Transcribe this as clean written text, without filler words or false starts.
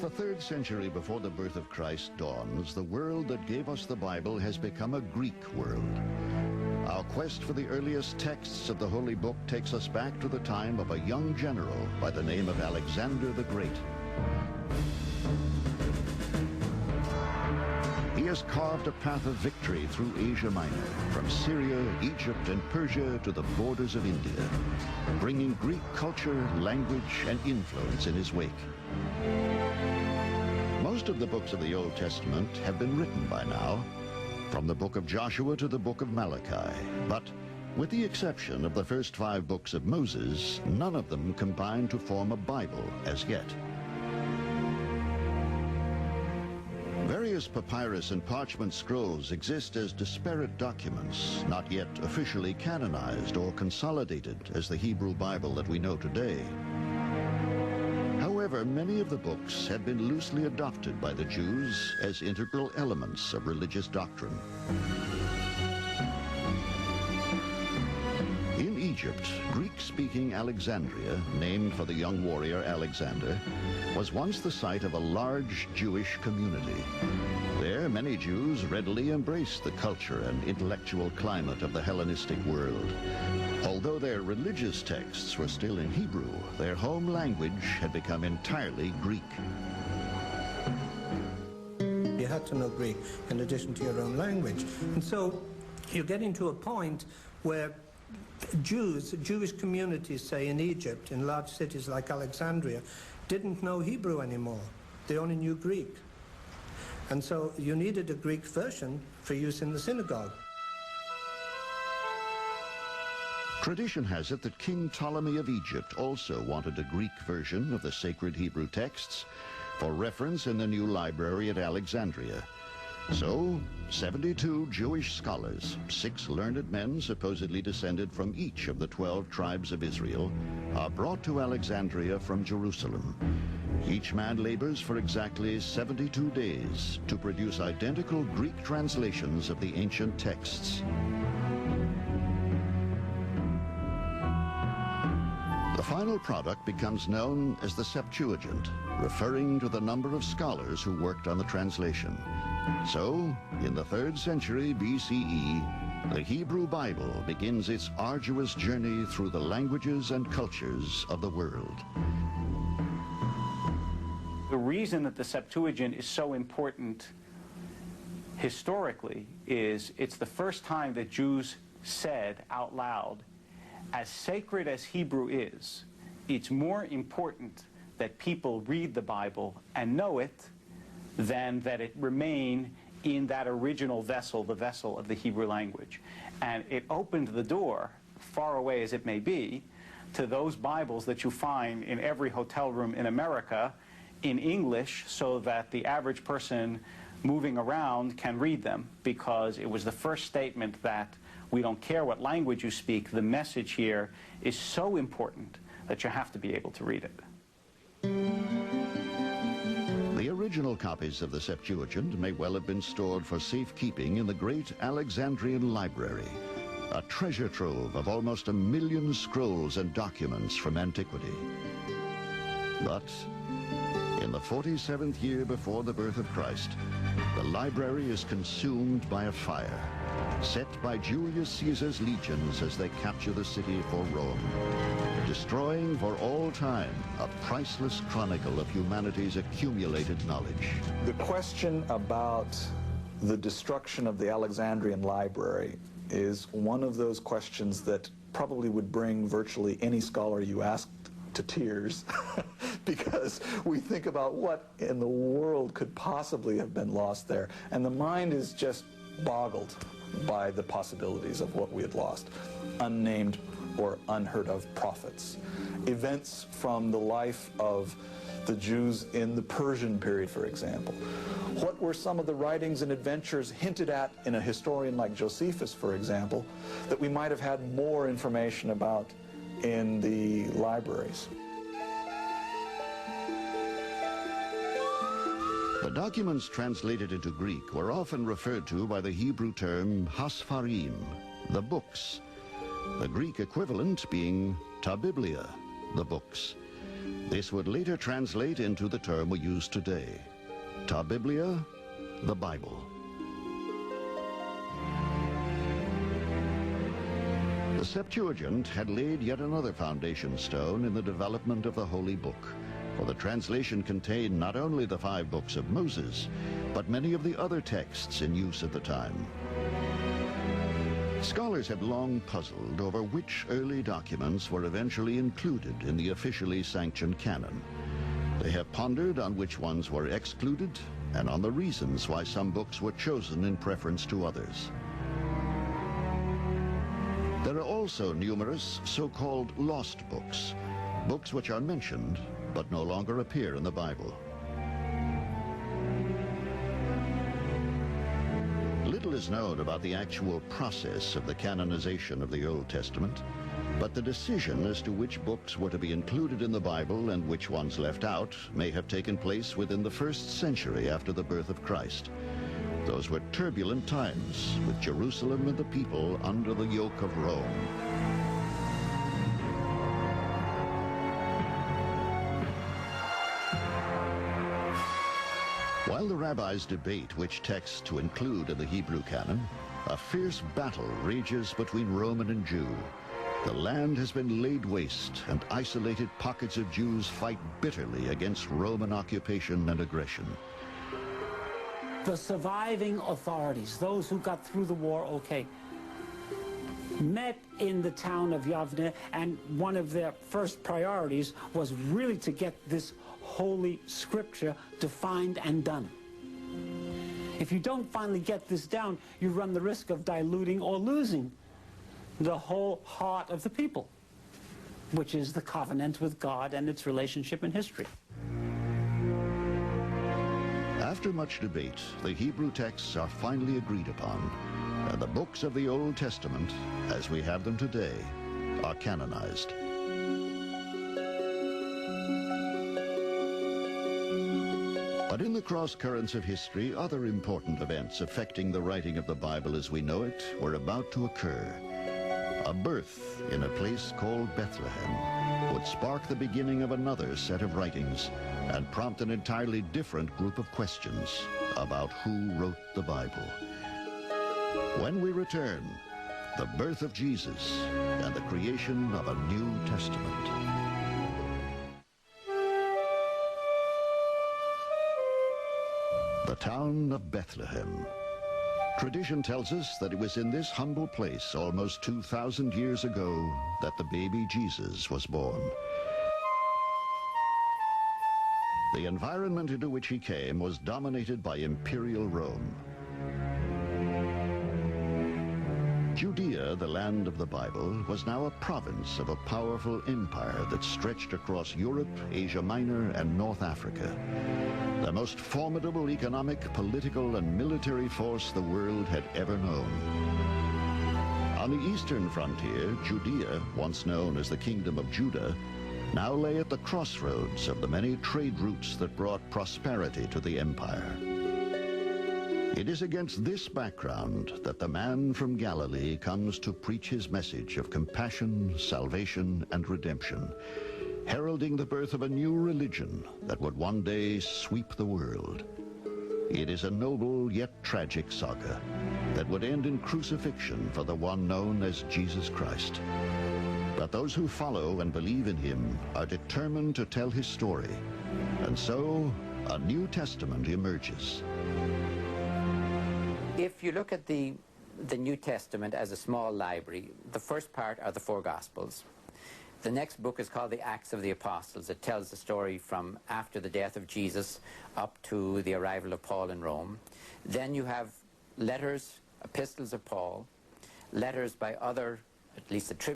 the 3rd century before the birth of Christ dawns, the world that gave us the Bible has become a Greek world. Our quest for the earliest texts of the Holy Book takes us back to the time of a young general by the name of Alexander the Great. He has carved a path of victory through Asia Minor, from Syria, Egypt, and Persia to the borders of India, bringing Greek culture, language, and influence in his wake. Most of the books of the Old Testament have been written by now, from the book of Joshua to the book of Malachi, but with the exception of the first 5 books of Moses, none of them combine to form a Bible as yet. Various papyrus and parchment scrolls exist as disparate documents, not yet officially canonized or consolidated as the Hebrew Bible that we know today. However, many of the books have been loosely adopted by the Jews as integral elements of religious doctrine. In Egypt, Greek-speaking Alexandria, named for the young warrior Alexander, was once the site of a large Jewish community. There, many Jews readily embraced the culture and intellectual climate of the Hellenistic world. Although their religious texts were still in Hebrew, their home language had become entirely Greek. You had to know Greek in addition to your own language. And so you're getting to a point where Jewish communities, say in Egypt, in large cities like Alexandria, didn't know Hebrew anymore. They only knew Greek. And so you needed a Greek version for use in the synagogue. Tradition has it that King Ptolemy of Egypt also wanted a Greek version of the sacred Hebrew texts for reference in the new library at Alexandria. So, 72 Jewish scholars, 6 learned men supposedly descended from each of the 12 tribes of Israel, are brought to Alexandria from Jerusalem. Each man labors for exactly 72 days to produce identical Greek translations of the ancient texts. The final product becomes known as the Septuagint, referring to the number of scholars who worked on the translation. So, in the 3rd century BCE, the Hebrew Bible begins its arduous journey through the languages and cultures of the world. The reason that the Septuagint is so important historically is it's the first time that Jews said out loud, as sacred as Hebrew is, it's more important that people read the Bible and know it than that it remain in that original vessel, the vessel of the Hebrew language. And it opened the door, far away as it may be, to those Bibles that you find in every hotel room in America in English, so that the average person moving around can read them, because it was the first statement that we don't care what language you speak, the message here is so important that you have to be able to read it. The original copies of the Septuagint may well have been stored for safekeeping in the great Alexandrian library, a treasure trove of almost 1 million scrolls and documents from antiquity. But in the 47th year before the birth of Christ, the library is consumed by a fire, set by Julius Caesar's legions as they capture the city for Rome, destroying for all time a priceless chronicle of humanity's accumulated knowledge. The question about the destruction of the Alexandrian library is one of those questions that probably would bring virtually any scholar you asked to tears because we think about what in the world could possibly have been lost there, and the mind is just boggled by the possibilities of what we had lost. Unnamed or unheard of prophets. Events from the life of the Jews in the Persian period, for example. What were some of the writings and adventures hinted at in a historian like Josephus, for example, that we might have had more information about in the libraries? The documents translated into Greek were often referred to by the Hebrew term hasfarim, the books, the Greek equivalent being ta biblia, the books. This would later translate into the term we use today, Ta Biblia, the Bible. The Septuagint had laid yet another foundation stone in the development of the Holy Book, for the translation contained not only the 5 books of Moses, but many of the other texts in use at the time. Scholars have long puzzled over which early documents were eventually included in the officially sanctioned canon. They have pondered on which ones were excluded and on the reasons why some books were chosen in preference to others. There are also numerous so-called lost books, books which are mentioned but no longer appear in the Bible. Little is known about the actual process of the canonization of the Old Testament, but the decision as to which books were to be included in the Bible and which ones left out may have taken place within the 1st century after the birth of Christ. Those were turbulent times, with Jerusalem and the people under the yoke of Rome. While the rabbis debate which texts to include in the Hebrew canon, a fierce battle rages between Roman and Jew. The land has been laid waste, and isolated pockets of Jews fight bitterly against Roman occupation and aggression. The surviving authorities, those who got through the war okay, met in the town of Yavne, and one of their first priorities was really to get this Holy Scripture defined and done. If you don't finally get this down, you run the risk of diluting or losing the whole heart of the people, which is the covenant with God and its relationship in history. After much debate, the Hebrew texts are finally agreed upon, and the books of the Old Testament, as we have them today, are canonized. But in the cross-currents of history, other important events affecting the writing of the Bible as we know it were about to occur. A birth in a place called Bethlehem would spark the beginning of another set of writings and prompt an entirely different group of questions about who wrote the Bible. When we return, the birth of Jesus and the creation of a New Testament. The town of Bethlehem. Tradition tells us that it was in this humble place almost 2,000 years ago that the baby Jesus was born. The environment into which he came was dominated by imperial Rome. Judea, the land of the Bible, was now a province of a powerful empire that stretched across Europe, Asia Minor, and North Africa. The most formidable economic, political, and military force the world had ever known. On the eastern frontier, Judea, once known as the Kingdom of Judah, now lay at the crossroads of the many trade routes that brought prosperity to the empire. It is against this background that the man from Galilee comes to preach his message of compassion, salvation, and redemption, heralding the birth of a new religion that would one day sweep the world. It is a noble yet tragic saga that would end in crucifixion for the one known as Jesus Christ. But those who follow and believe in him are determined to tell his story, and so a New Testament emerges. If you look at the New Testament as a small library, the first part are the 4 Gospels. The next book is called the Acts of the Apostles. It tells the story from after the death of Jesus up to the arrival of Paul in Rome. Then you have letters, epistles of Paul, letters by other, at least attributed